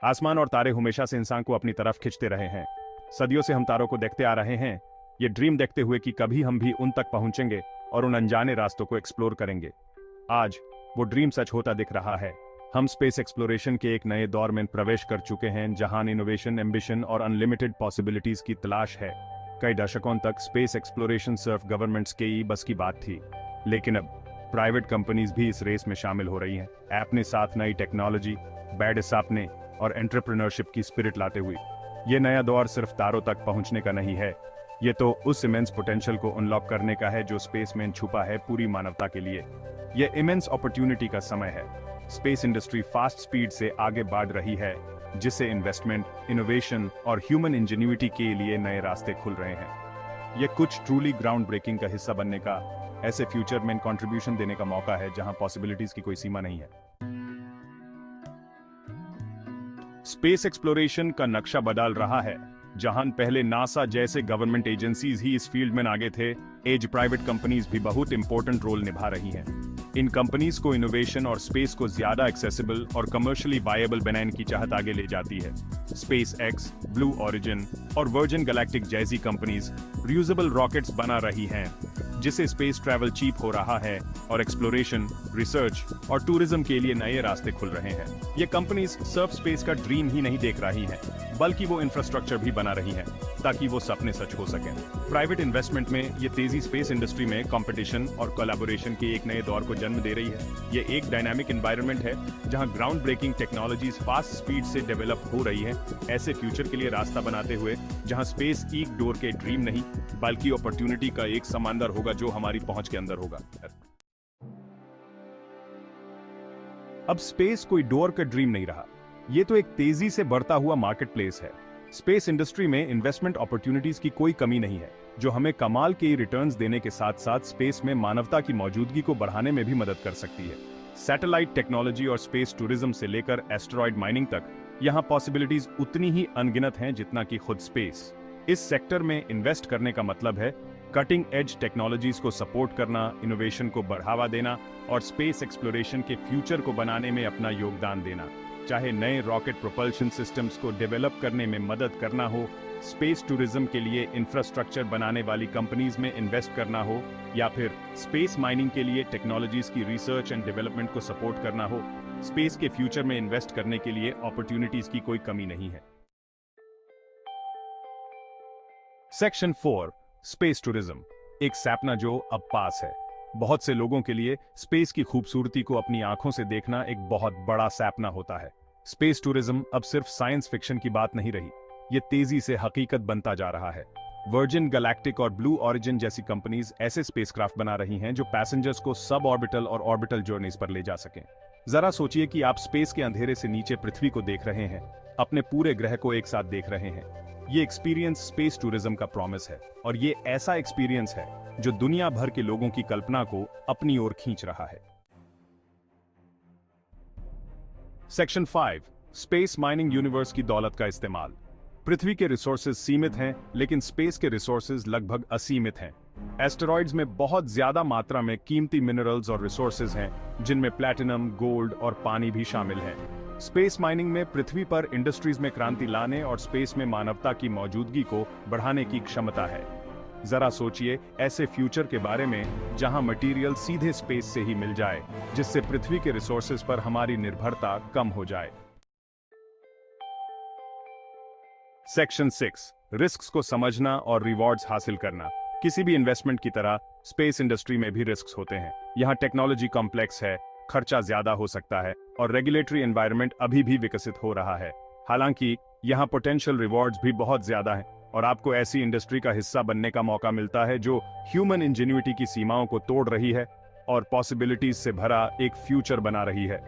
आसमान और तारे हमेशा से इंसान को अपनी तरफ खींचते रहे हैं। सदियों से हम तारों को देखते आ रहे हैं, ये ड्रीम देखते हुए कि कभी हम भी उन तक पहुंचेंगे और उन अनजाने रास्तों को एक्सप्लोर करेंगे। आज वो ड्रीम सच होता दिख रहा है। हम स्पेस एक्सप्लोरेशन के एक नए दौर में प्रवेश कर चुके हैं, जहां इनोवेशन, एम्बिशन और अनलिमिटेड पॉसिबिलिटीज की तलाश है। कई दशकों तक स्पेस एक्सप्लोरेशन सिर्फ गवर्नमेंट्स के ही बस की बात थी, लेकिन अब प्राइवेट कंपनीज भी इस रेस में शामिल हो रही हैं, अपने साथ नई टेक्नोलॉजी, बैड सपने और एंटरप्रेन्योरशिप की स्पिरिट लाते हुए। ये नया दौर सिर्फ तारों तक पहुंचने का नहीं है, ये तो उस इमेंस पोटेंशियल को अनलॉक करने का है जो स्पेस में छुपा है पूरी मानवता के लिए। यह इमेंस अपॉर्चुनिटी का समय है। स्पेस इंडस्ट्री फास्ट स्पीड से आगे बढ़ रही है, जिससे इन्वेस्टमेंट, इनोवेशन और ह्यूमन इंजेन्युइटी के लिए नए रास्ते खुल रहे हैं। यह कुछ ट्रूली ग्राउंड ब्रेकिंग का हिस्सा बनने का, ऐसे फ्यूचर में कंट्रीब्यूशन देने का मौका है जहां पॉसिबिलिटीज की कोई सीमा नहीं है। स्पेस एक्सप्लोरेशन का नक्शा बदल रहा है। जहां पहले नासा जैसे गवर्नमेंट एजेंसीज ही इस फील्ड में आगे थे, आज प्राइवेट कंपनीज भी बहुत इंपॉर्टेंट रोल निभा रही हैं। इन कंपनीज को इनोवेशन और स्पेस को ज्यादा एक्सेसिबल और कमर्शियली वायबल बनाने की चाहत आगे ले जाती है। स्पेस एक्स, ब्लू ओरिजिन और वर्जिन गैलेक्टिक जैसी कंपनीज रियूजेबल रॉकेट्स बना रही हैं, जिससे स्पेस ट्रैवल चीप हो रहा है और एक्सप्लोरेशन, रिसर्च और टूरिज्म के लिए नए रास्ते खुल रहे हैं। ये कंपनीज सिर्फ स्पेस का ड्रीम ही नहीं देख रही हैं, बल्कि वो इंफ्रास्ट्रक्चर भी बना रही हैं ताकि वो सपने सच हो सकें। प्राइवेट इन्वेस्टमेंट में ये तेजी स्पेस इंडस्ट्री में कंपटीशन और कोलैबोरेशन के एक नए दौर को जन्म दे रही है। ये एक डायनामिक एनवायरनमेंट है जहां ground breaking technologies fast speed से डेवलप हो रही हैं, ऐसे फ्यूचर के लिए रास्ता बनाते हुए जहां स्पेस एक डोर के ड्रीम नहीं, बल्कि अपॉर्चुनिटी का एक समंदर होगा जो हमारी पहुंच के अंदर होगा। अब स्पेस कोई डोर का ड्रीम नहीं रहा, ये तो एक तेजी से बढ़ता हुआ मार्केट प्लेस है। स्पेस इंडस्ट्री में इन्वेस्टमेंट अपॉर्चुनिटीज की कोई कमी नहीं है, जो हमें कमाल के रिटर्न्स देने के साथ साथ स्पेस में मानवता की मौजूदगी को बढ़ाने में भी मदद कर सकती है। सैटेलाइट टेक्नोलॉजी और स्पेस टूरिज्म से लेकर एस्टेरॉयड माइनिंग तक, यहाँ पॉसिबिलिटीज उतनी ही अनगिनत हैं जितना कि खुद स्पेस। इस सेक्टर में इन्वेस्ट करने का मतलब है कटिंग एज टेक्नोलॉजीज को सपोर्ट करना, इनोवेशन को बढ़ावा देना और स्पेस एक्सप्लोरेशन के फ्यूचर को बनाने में अपना योगदान देना। चाहे नए रॉकेट प्रोपल्शन सिस्टम्स को डेवलप करने में मदद करना हो, स्पेस टूरिज्म के लिए इंफ्रास्ट्रक्चर बनाने वाली कंपनीज में इन्वेस्ट करना हो, या फिर स्पेस माइनिंग के लिए टेक्नोलॉजीज की रिसर्च एंड डेवलपमेंट को सपोर्ट करना हो, स्पेस के फ्यूचर में इन्वेस्ट करने के लिए अपॉर्चुनिटीज की कोई कमी नहीं है। सेक्शन 4, स्पेस टूरिज्म, एक सपना जो अब पास है। बहुत से लोगों के लिए स्पेस की खूबसूरती को अपनी आंखों से देखना एक बहुत बड़ा सपना होता है। स्पेस टूरिज्म अब सिर्फ साइंस फिक्शन की बात नहीं रही, ये तेजी से हकीकत बनता जा रहा है। वर्जिन गैलेक्टिक और ब्लू ओरिजिन जैसी कंपनीज ऐसे स्पेसक्राफ्ट बना रही हैं जो पैसेंजर्स को सब ऑर्बिटल और ऑर्बिटल जर्नीज पर ले जा सकें। जरा सोचिए कि आप स्पेस के अंधेरे से नीचे पृथ्वी को देख रहे हैं, अपने पूरे ग्रह को एक साथ देख रहे हैं। ये एक्सपीरियंस स्पेस टूरिज्म का प्रॉमिस है, और ये ऐसा एक्सपीरियंस है जो दुनिया भर के लोगों की कल्पना को अपनी ओर खींच रहा है। सेक्शन 5, स्पेस माइनिंग यूनिवर्स की दौलत का इस्तेमाल। पृथ्वी के रिसोर्सेज सीमित हैं, लेकिन स्पेस के रिसोर्सेज लगभग असीमित हैं। एस्टेरॉइड्स में बहुत ज्यादा मात्रा में कीमती मिनरल्स और रिसोर्सेज हैं, जिनमें प्लैटिनम, गोल्ड और पानी भी शामिल हैं। स्पेस माइनिंग में पृथ्वी पर इंडस्ट्रीज में क्रांति लाने और स्पेस में मानवता की मौजूदगी को बढ़ाने की क्षमता है। जरा सोचिए ऐसे फ्यूचर के बारे में जहां मटेरियल सीधे स्पेस से ही मिल जाए, जिससे पृथ्वी के रिसोर्सेज पर हमारी निर्भरता कम हो जाए। सेक्शन 6, रिस्क्स को समझना और रिवॉर्ड्स हासिल करना। किसी भी इन्वेस्टमेंट की तरह स्पेस इंडस्ट्री में भी रिस्क्स होते हैं। यहाँ टेक्नोलॉजी कॉम्प्लेक्स है, खर्चा ज्यादा हो सकता है और रेगुलेटरी एनवायरनमेंट अभी भी विकसित हो रहा है। हालांकि यहाँ पोटेंशियल रिवॉर्ड्स भी बहुत ज्यादा हैं और आपको ऐसी इंडस्ट्री का हिस्सा बनने का मौका मिलता है जो ह्यूमन इंजेन्युइटी की सीमाओं को तोड़ रही है और पॉसिबिलिटीज से भरा एक फ्यूचर बना रही है।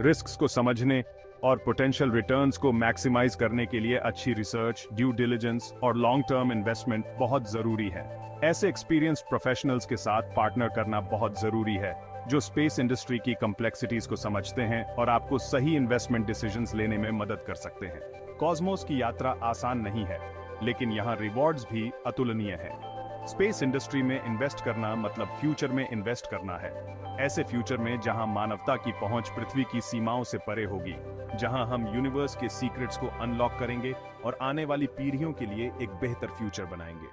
रिस्क्स को समझने और पोटेंशियल रिटर्न्स को मैक्सिमाइज करने के लिए अच्छी रिसर्च, ड्यू डिलिजेंस और लॉन्ग टर्म इन्वेस्टमेंट बहुत जरूरी है। ऐसे एक्सपीरियंस्ड प्रोफेशनल्स के साथ पार्टनर करना बहुत जरूरी है, जो स्पेस इंडस्ट्री की कॉम्प्लेक्सिटीज को समझते हैं और आपको सही इन्वेस्टमेंट डिसीजंस लेने में मदद कर सकते हैं। कॉस्मोस की यात्रा आसान नहीं है, लेकिन यहाँ रिवॉर्ड्स भी अतुलनीय हैं। स्पेस इंडस्ट्री में इन्वेस्ट करना मतलब फ्यूचर में इन्वेस्ट करना है। ऐसे फ्यूचर में जहां मानवता की पहुंच पृथ्वी की सीमाओं से परे होगी, जहां हम यूनिवर्स के सीक्रेट्स को अनलॉक करेंगे और आने वाली पीढ़ियों के लिए एक बेहतर फ्यूचर बनाएंगे।